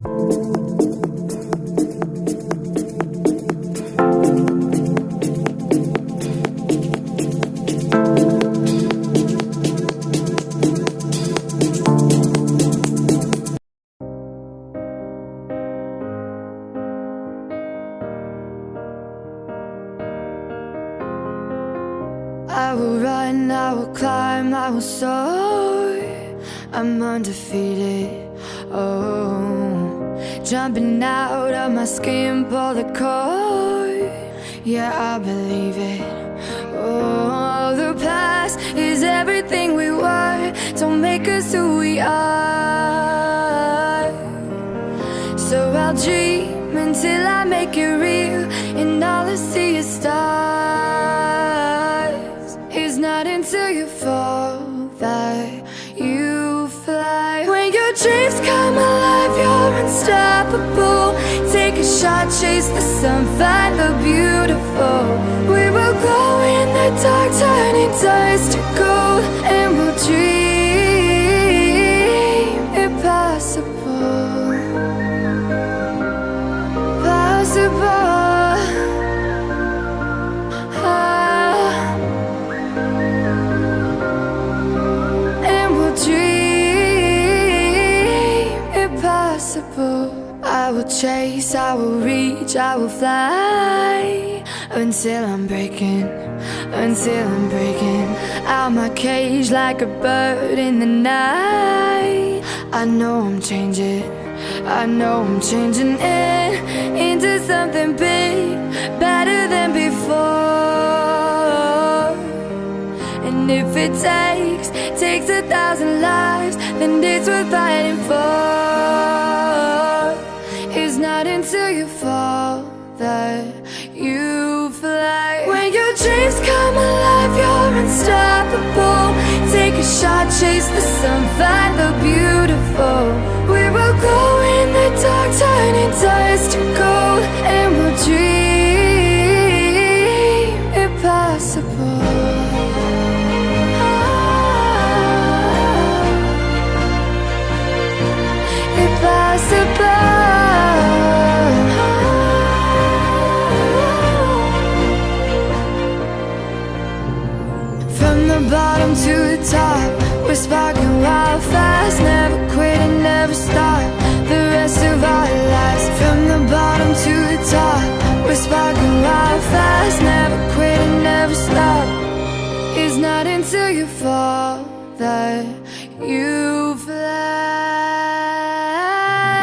I will run, I will climb, I will soar. I'm undefeated, oh. Jumping out of my skin, pull the cord. Yeah, I believe it. Oh, the past is everything we were. Don't make us who we are. So I'll dream until I make it real, and all I see is stars. It's not until you fall that you fly. When your dreams come alive, you're unstoppable. Take a shot, chase the sun, find the beautiful. We will glow in the dark, turning dust to gold, and we'll dream impossible. Possible. I will chase, I will reach, I will fly until I'm breaking out my cage like a bird in the night. I know I'm changing into something big, better than before. And if it takes 1,000 lives, then it's worth fighting for. It's not until you fall that you fly. When your dreams come alive, you're unstoppable. Take a shot, chase the sun, find the beautiful. We will go in the dark, turning dust to gold, and we'll dream impossible. From the bottom to the top, we're sparking wild fast. Never quit and never stop the rest of our lives. From the bottom to the top, we're sparking wild fast. Never quit and never stop. It's not until you fall that you fly.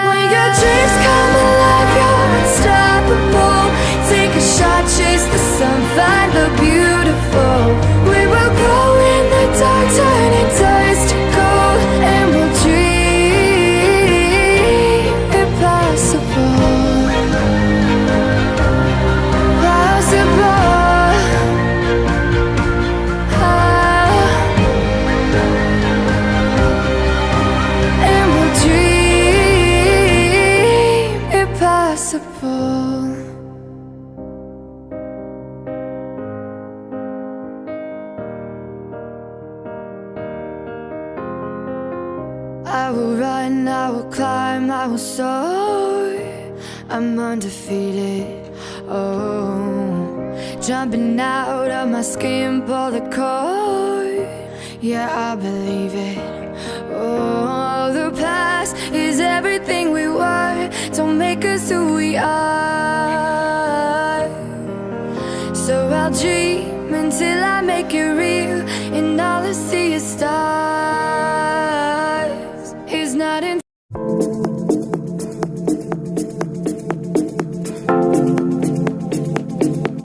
When your dreams come alive, you're unstoppable. Take a shot, chase the sun, find the beautiful. We will grow in the dark, turning dust to gold, and we'll dream impossible. Possible. And we'll dream impossible. I will run, I will climb, I will soar. I'm undefeated, oh. Jumping out of my skin, pull the cord. Yeah, I believe it. Oh, the past is everything we were. Don't make us who we are. So I'll dream until I make it real, and all I see is stars.